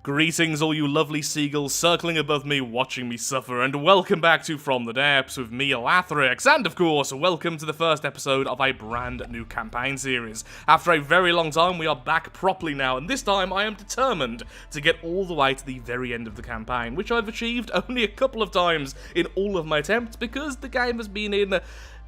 Greetings all you lovely seagulls circling above me, watching me suffer, and welcome back to From the Depths with me, Lathrix, and of course, welcome to the first episode of a brand new campaign series. After a very long time, we are back properly now, and this time I am determined to get all the way to the very end of the campaign, which I've achieved only a couple of times in all of my attempts, because the game has been in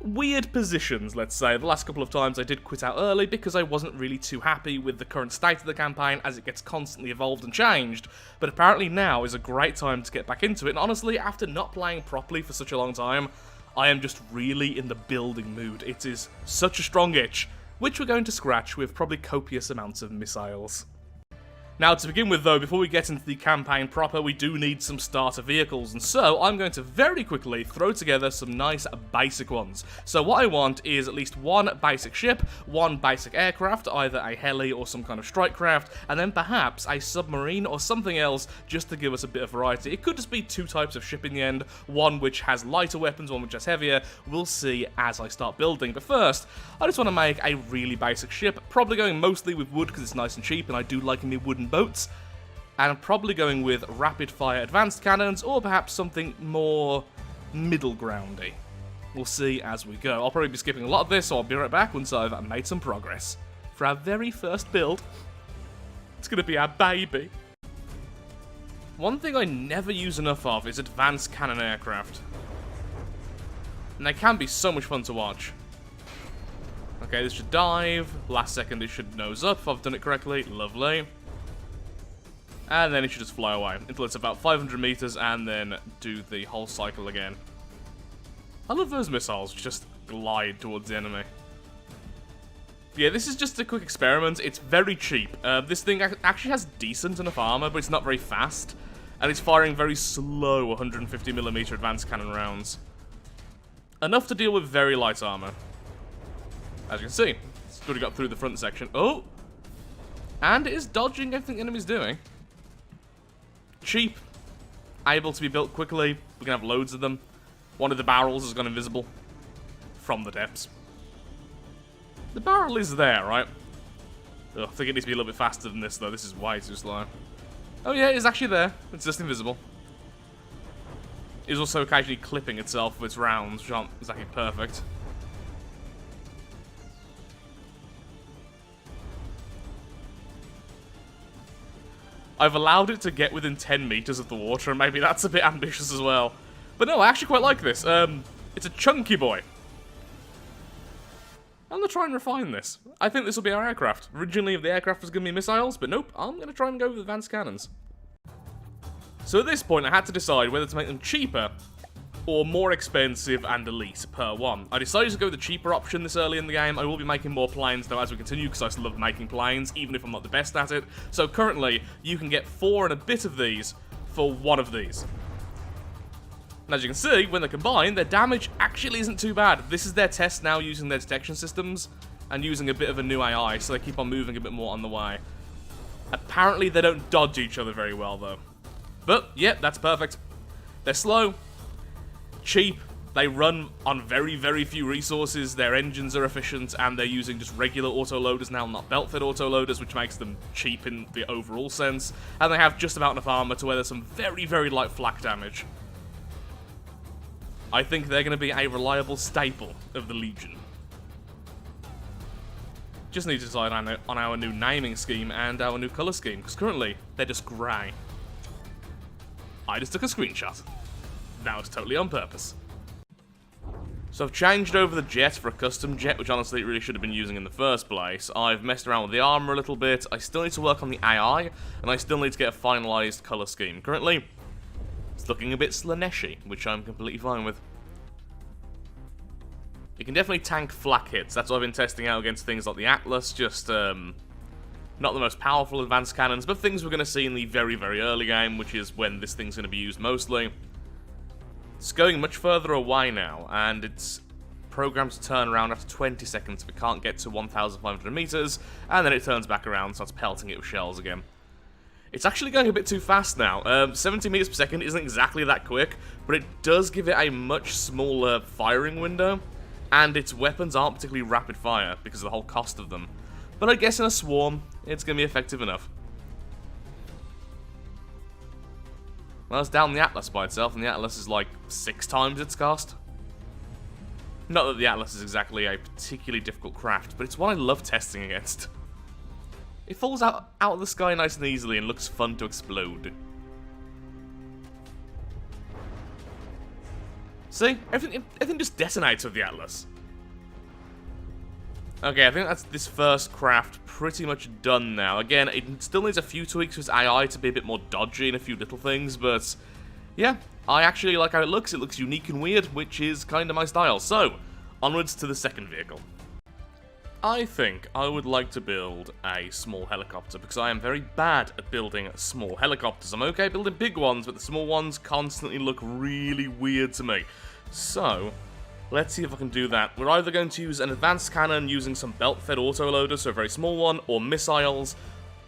weird positions, let's say. The last couple of times I did quit out early because I wasn't really too happy with the current state of the campaign as it gets constantly evolved and changed, but apparently now is a great time to get back into it, and honestly, after not playing properly for such a long time, I am just really in the building mood. It is such a strong itch, which we're going to scratch with probably copious amounts of missiles. Now, to begin with though, before we get into the campaign proper, we do need some starter vehicles, and so I'm going to very quickly throw together some nice basic ones. So what I want is at least one basic ship, one basic aircraft, either a heli or some kind of strike craft, and then perhaps a submarine or something else just to give us a bit of variety. It could just be two types of ship in the end, one which has lighter weapons, one which has heavier. We'll see as I start building, but first, I just want to make a really basic ship, probably going mostly with wood because it's nice and cheap, and I do like me wooden boats, and I'm probably going with rapid-fire advanced cannons, or perhaps something more middle groundy. We'll see as we go. I'll probably be skipping a lot of this, so I'll be right back once I've made some progress. For our very first build, it's going to be our baby. One thing I never use enough of is advanced cannon aircraft. And they can be so much fun to watch. Okay, this should dive. Last second it should nose up if I've done it correctly. Lovely. And then it should just fly away until it's about 500 meters and then do the whole cycle again. I love those missiles just glide towards the enemy. Yeah, this is just a quick experiment. It's very cheap. This thing actually has decent enough armor, but it's not very fast. And it's firing very slow 150mm advanced cannon rounds. Enough to deal with very light armor. As you can see, it's already got through the front section. Oh! And it is dodging everything the enemy's doing. Cheap, able to be built quickly, we can have loads of them. One of the barrels has gone invisible from the depths. The barrel is there, right? Ugh, I think it needs to be a little bit faster than this though, this is way too slow. Oh yeah, it's actually there, it's just invisible. It's also occasionally clipping itself with its rounds, which aren't exactly perfect. I've allowed it to get within 10 meters of the water, and maybe that's a bit ambitious as well. But no, I actually quite like this. It's a chunky boy. I'm gonna try and refine this. I think this will be our aircraft. Originally, the aircraft was gonna be missiles, but nope, I'm gonna try and go with advanced cannons. So at this point, I had to decide whether to make them cheaper or more expensive and elite per one. I decided to go with the cheaper option this early in the game. I will be making more planes though as we continue because I still love making planes, even if I'm not the best at it. So currently, you can get 4 and a bit of these for 1 of these. And as you can see, when they're combined, their damage actually isn't too bad. This is their test now using their detection systems and using a bit of a new AI, so they keep on moving a bit more on the way. Apparently, they don't dodge each other very well though. But, yeah, that's perfect. They're slow. Cheap, they run on very, very few resources, their engines are efficient, and they're using just regular autoloaders now, not belt-fed autoloaders, which makes them cheap in the overall sense, and they have just about enough armor to where there's some very, very light flak damage. I think they're going to be a reliable staple of the Legion. Just need to decide on our new naming scheme and our new colour scheme, because currently, they're just grey. I just took a screenshot. That was totally on purpose. So I've changed over the jet for a custom jet, which honestly it really should have been using in the first place. I've messed around with the armor a little bit. I still need to work on the AI, and I still need to get a finalized color scheme. Currently, it's looking a bit Slaneshi, which I'm completely fine with. You can definitely tank flak hits. That's what I've been testing out against things like the Atlas, just not the most powerful advanced cannons, but things we're going to see in the very, very early game, which is when this thing's going to be used mostly. It's going much further away now, and it's programmed to turn around after 20 seconds if it can't get to 1,500 meters, and then it turns back around, starts pelting it with shells again. It's actually going a bit too fast now. 70 meters per second isn't exactly that quick, but it does give it a much smaller firing window, and its weapons aren't particularly rapid fire because of the whole cost of them. But I guess in a swarm, it's going to be effective enough. Well, it's down the Atlas by itself, and the Atlas is like 6 times its cost. Not that the Atlas is exactly a particularly difficult craft, but it's one I love testing against. It falls out of the sky nice and easily and looks fun to explode. See? Everything just detonates with the Atlas. Okay, I think that's this first craft pretty much done now. Again, it still needs a few tweaks for its AI to be a bit more dodgy in a few little things, but yeah, I actually like how it looks. It looks unique and weird, which is kind of my style. So, onwards to the second vehicle. I think I would like to build a small helicopter, because I am very bad at building small helicopters. I'm okay building big ones, but the small ones constantly look really weird to me. So, let's see if I can do that. We're either going to use an advanced cannon using some belt-fed autoloader, so a very small one, or missiles,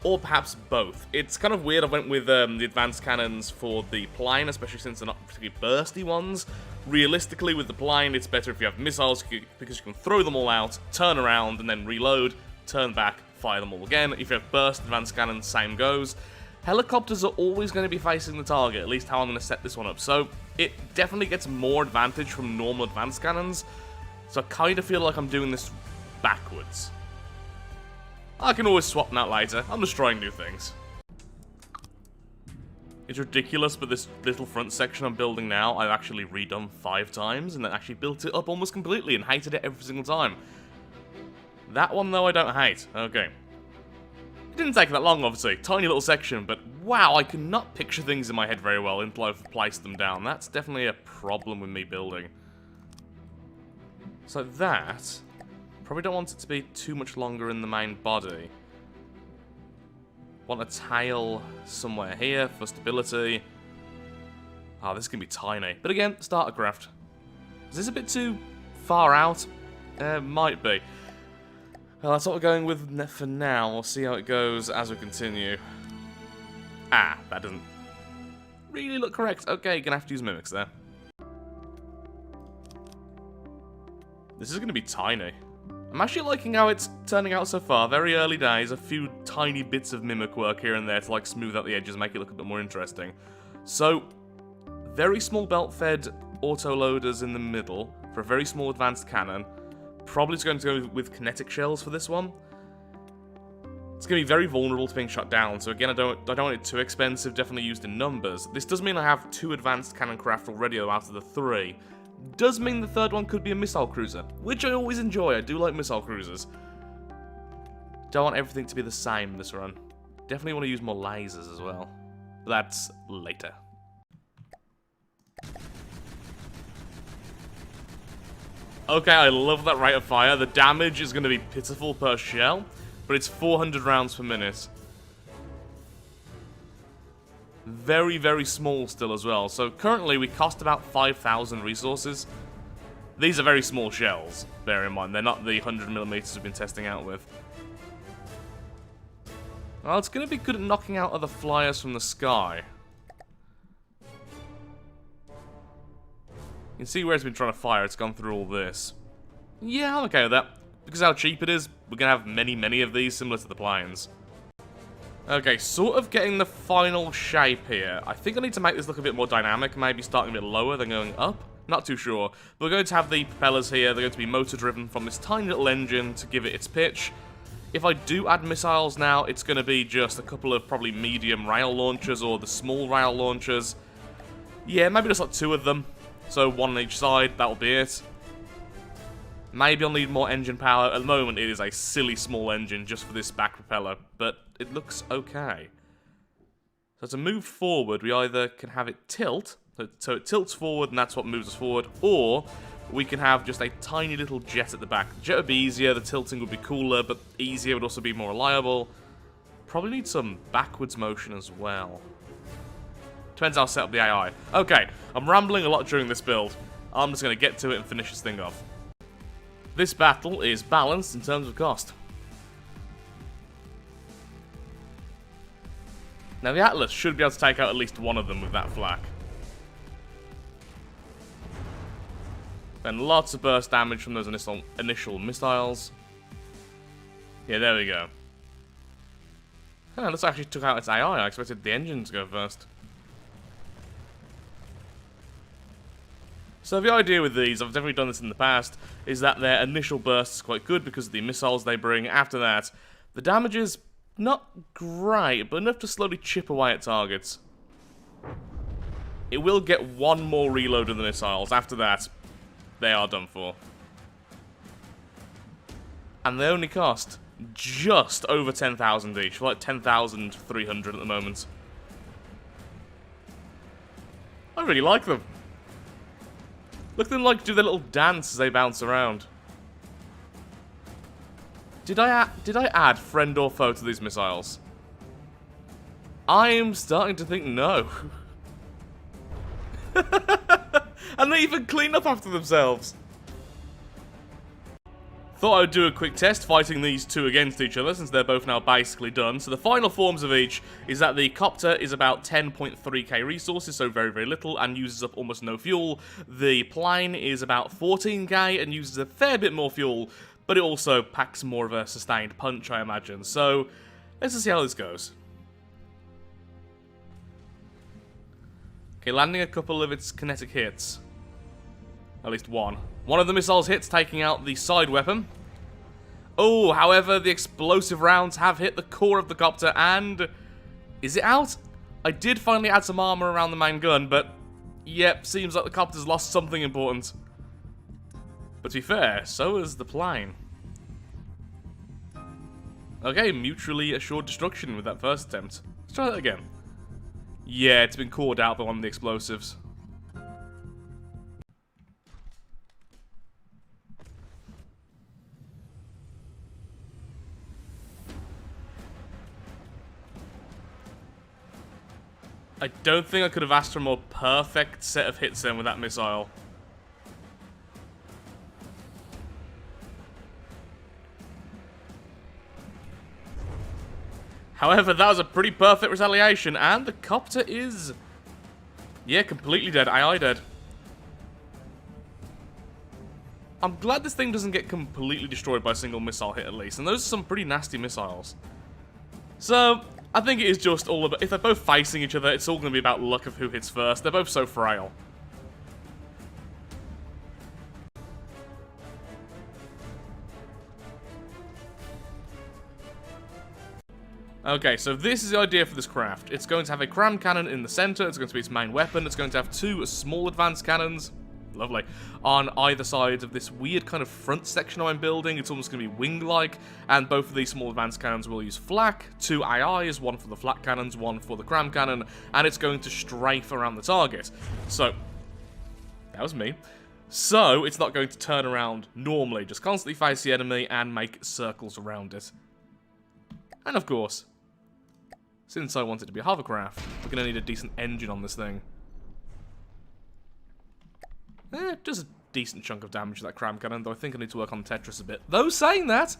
or perhaps both. It's kind of weird I went with the advanced cannons for the plane, especially since they're not particularly bursty ones. Realistically, with the plane, it's better if you have missiles, because you can throw them all out, turn around, and then reload, turn back, fire them all again. If you have burst advanced cannons, same goes. Helicopters are always going to be facing the target, at least how I'm going to set this one up. So, it definitely gets more advantage from normal advanced cannons. So I kind of feel like I'm doing this backwards. I can always swap them out later. I'm just trying new things. It's ridiculous, but this little front section I'm building now, I've actually redone 5 times, and then actually built it up almost completely and hated it every single time. That one, though, I don't hate. Okay. It didn't take that long, obviously. Tiny little section, but wow, I cannot picture things in my head very well until I've placed them down. That's definitely a problem with me building. So that... Probably don't want it to be too much longer in the main body. Want a tail somewhere here for stability. Oh, this is going to be tiny. But again, starter craft. Is this a bit too far out? Might be. Well, that's what we're going with for now. We'll see how it goes as we continue. Ah, that doesn't really look correct. Okay, gonna have to use mimics there. This is going to be tiny. I'm actually liking how it's turning out so far. Very early days, a few tiny bits of mimic work here and there to like smooth out the edges, make it look a bit more interesting. So, very small belt-fed autoloaders in the middle for a very small advanced cannon. Probably just going to go with kinetic shells for this one. It's going to be very vulnerable to being shot down, so again, I don't want it too expensive, definitely used in numbers. This does mean I have 2 advanced cannon craft already out of the 3. Does mean the third one could be a missile cruiser, which I always enjoy. I do like missile cruisers. Don't want everything to be the same this run. Definitely want to use more lasers as well. But that's later. Okay, I love that rate of fire. The damage is going to be pitiful per shell, but it's 400 rounds per minute. Very, very small still as well. So currently we cost about 5,000 resources. These are very small shells, bear in mind. They're not the 100mm we've been testing out with. Well, it's going to be good at knocking out other flyers from the sky. You can see where it's been trying to fire. It's gone through all this. Yeah, I'm okay with that. Because how cheap it is, we're going to have many, many of these similar to the planes. Okay, sort of getting the final shape here. I think I need to make this look a bit more dynamic, maybe starting a bit lower than going up. Not too sure. But we're going to have the propellers here. They're going to be motor-driven from this tiny little engine to give it its pitch. If I do add missiles now, it's going to be just a couple of probably medium rail launchers or the small rail launchers. Yeah, maybe just like 2 of them. So 1 on each side, that'll be it. Maybe I'll need more engine power. At the moment, it is a silly small engine just for this back propeller, but it looks okay. So to move forward, we either can have it tilt, so it tilts forward and that's what moves us forward, or we can have just a tiny little jet at the back. The jet would be easier, the tilting would be cooler, but easier would also be more reliable. Probably need some backwards motion as well. Depends how I set up the AI. Okay, I'm rambling a lot during this build. I'm just going to get to it and finish this thing off. This battle is balanced in terms of cost. Now the Atlas should be able to take out at least one of them with that flak. Then lots of burst damage from those initial missiles. Yeah, there we go. Oh, this actually took out its AI. I expected the engine to go first. So the idea with these, I've definitely done this in the past, is that their initial burst is quite good because of the missiles they bring. After that, the damage is not great, but enough to slowly chip away at targets. It will get one more reload of the missiles. After that, they are done for. And they only cost just over 10,000 each, like 10,300 at the moment. I really like them. Look at them like do their little dance as they bounce around. Did I add friend or foe to these missiles? I'm starting to think no. And they even clean up after themselves. Thought I would do a quick test fighting these two against each other since they're both now basically done. So the final forms of each is that the copter is about 10.3k resources, so very, very little, and uses up almost no fuel. The plane is about 14k and uses a fair bit more fuel, but it also packs more of a sustained punch, I imagine. So let's just see how this goes. Okay, landing a couple of its kinetic hits. At least one. One of the missiles hits, taking out the side weapon. Oh, however, the explosive rounds have hit the core of the copter, and... is it out? I did finally add some armor around the main gun, but... yep, seems like the copter's lost something important. But to be fair, so has the plane. Okay, mutually assured destruction with that first attempt. Let's try that again. Yeah, it's been caught out by one of the explosives. I don't think I could have asked for a more perfect set of hits then with that missile. However, that was a pretty perfect retaliation, and the copter is... yeah, completely dead. AI dead. I'm glad this thing doesn't get completely destroyed by a single missile hit at least, and those are some pretty nasty missiles. So... I think it is just all about, if they're both facing each other, it's all going to be about luck of who hits first. They're both so frail. Okay, so this is the idea for this craft. It's going to have a cram cannon in the center, it's going to be its main weapon, it's going to have two small advanced cannons, lovely, on either side of this weird kind of front section I'm building. It's almost going to be wing-like, and both of these small advanced cannons will use flak, two AIs, one for the flak cannons, one for the cram cannon, and it's going to strafe around the target. So, that was me. So, it's not going to turn around normally, just constantly face the enemy and make circles around it. And of course, since I want it to be a hovercraft, we're going to need a decent engine on this thing. Just a decent chunk of damage to that cram cannon, though I think I need to work on Tetris a bit. Though saying that,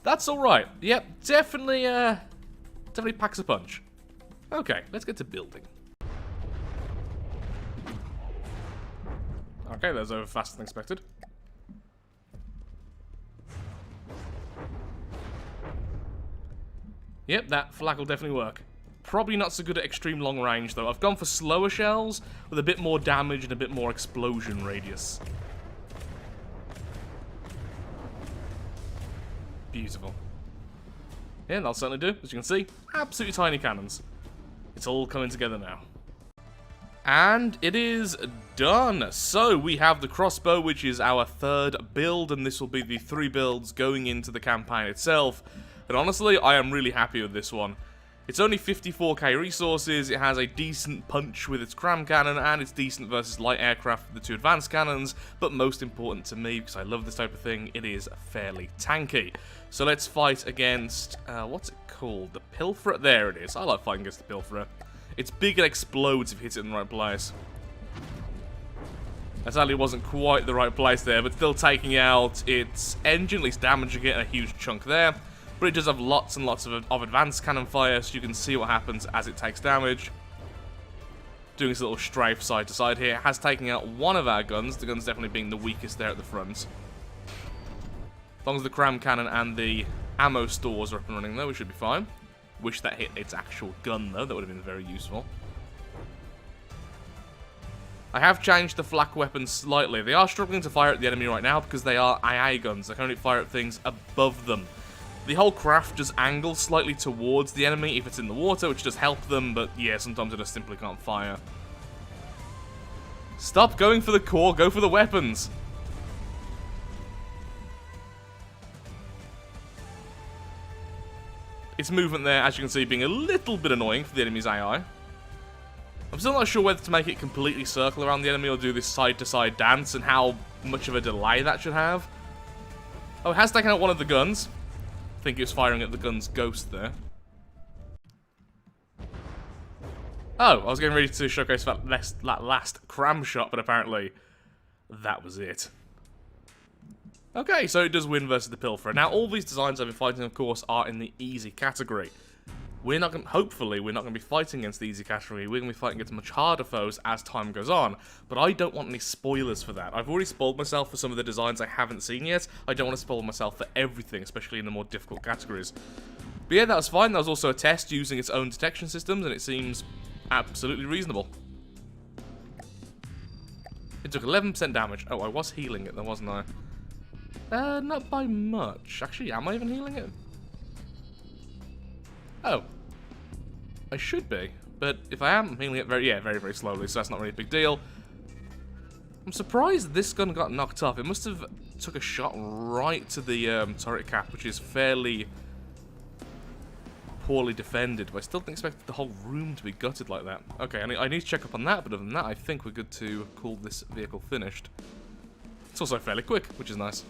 that's alright. Yep, definitely packs a punch. Okay, let's get to building. Okay, that's over faster than expected. Yep, that flak will definitely work. Probably not so good at extreme long range, though. I've gone for slower shells with a bit more damage and a bit more explosion radius. Beautiful. Yeah, that'll certainly do. As you can see, absolutely tiny cannons. It's all coming together now. And it is done. So we have the crossbow, which is our third build, and this will be the 3 builds going into the campaign itself. And honestly, I am really happy with this one. It's only 54k resources, it has a decent punch with its cram cannon, and it's decent versus light aircraft with the 2 advanced cannons, but most important to me, because I love this type of thing, it is fairly tanky. So let's fight against, what's it called? The Pilferer? There it is. I like fighting against the Pilferer. It's big and explodes if you hit it in the right place. That sadly wasn't quite the right place there, but still taking out its engine, at least damaging it, and a huge chunk there. But it does have lots and lots of advanced cannon fire, so you can see what happens as it takes damage. Doing this little strafe side to side here. It has taken out one of our guns, the gun's definitely being the weakest there at the front. As long as the cram cannon and the ammo stores are up and running though, we should be fine. Wish that hit its actual gun though, that would have been very useful. I have changed the flak weapons slightly. They are struggling to fire at the enemy right now because they are AA guns. They can only fire at things above them. The whole craft just angles slightly towards the enemy if it's in the water, which does help them, but yeah, sometimes it just simply can't fire. Stop going for the core, go for the weapons! Its movement there, as you can see, being a little bit annoying for the enemy's AI. I'm still not sure whether to make it completely circle around the enemy or do this side-to-side dance and how much of a delay that should have. Oh, it has taken out one of the guns. I think it was firing at the gun's ghost there. Oh, I was getting ready to showcase that last cram shot, but apparently that was it. Okay, so it does win versus the Pilferer. Now, all these designs I've been fighting, of course, are in the easy category. Hopefully, we're not going to be fighting against the easy category. We're going to be fighting against much harder foes as time goes on. But I don't want any spoilers for that. I've already spoiled myself for some of the designs I haven't seen yet. I don't want to spoil myself for everything, especially in the more difficult categories. But yeah, that was fine. That was also a test using its own detection systems, and it seems absolutely reasonable. It took 11% damage. Oh, I was healing it, though, wasn't I? Not by much. Actually, am I even healing it? Oh. I should be. But if I am, I'm healing it very, very slowly, so that's not really a big deal. I'm surprised this gun got knocked off. It must have took a shot right to the turret cap, which is fairly poorly defended. But I still didn't expect the whole room to be gutted like that. Okay, I need to check up on that, but other than that, I think we're good to call this vehicle finished. It's also fairly quick, which is nice.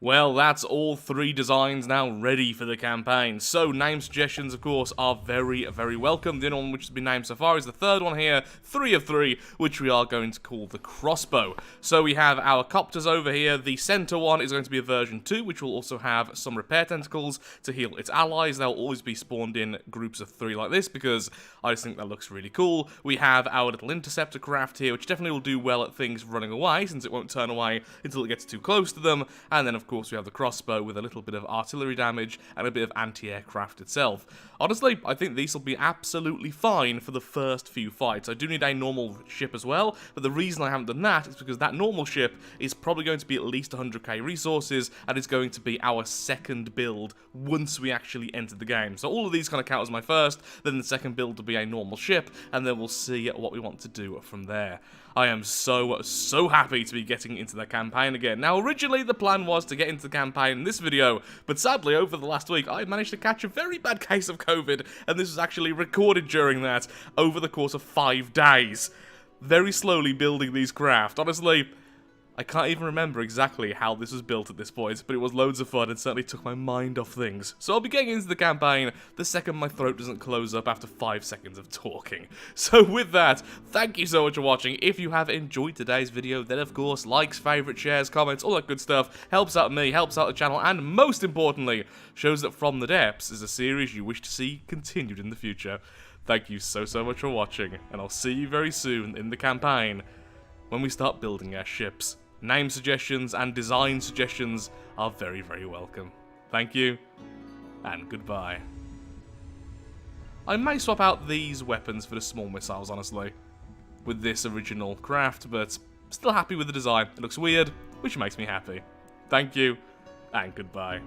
Well, that's all 3 designs now ready for the campaign. So, name suggestions, of course, are very, very welcome. The only one which has been named so far is the 3rd one here, 3 of 3, which we are going to call the crossbow. So, we have our copters over here. The center one is going to be a version 2, which will also have some repair tentacles to heal its allies. They'll always be spawned in groups of 3 like this, because I just think that looks really cool. We have our little interceptor craft here, which definitely will do well at things running away, since it won't turn away until it gets too close to them. And then, of course, we have the crossbow with a little bit of artillery damage and a bit of anti-aircraft itself. Honestly, I think these will be absolutely fine for the first few fights. I do need a normal ship as well, but the reason I haven't done that is because that normal ship is probably going to be at least 100k resources, and it's going to be our second build once we actually enter the game. So all of these kind of count as my first, then the second build will be a normal ship, and then we'll see what we want to do from there. I am so happy to be getting into the campaign again. Now, originally the plan was to get into the campaign in this video, but sadly, over the last week, I managed to catch a very bad case of COVID, and this was actually recorded during that over the course of 5 days. Very slowly building these craft. Honestly, I can't even remember exactly how this was built at this point, but it was loads of fun and certainly took my mind off things. So I'll be getting into the campaign the second my throat doesn't close up after 5 seconds of talking. So with that, thank you so much for watching. If you have enjoyed today's video, then of course, likes, favourites, shares, comments, all that good stuff helps out me, helps out the channel, and most importantly, shows that From the Depths is a series you wish to see continued in the future. Thank you so much for watching, and I'll see you very soon in the campaign when we start building our ships. Name suggestions and design suggestions are very, very welcome. Thank you, and goodbye. I may swap out these weapons for the small missiles, honestly, with this original craft, but still happy with the design. It looks weird, which makes me happy. Thank you, and goodbye.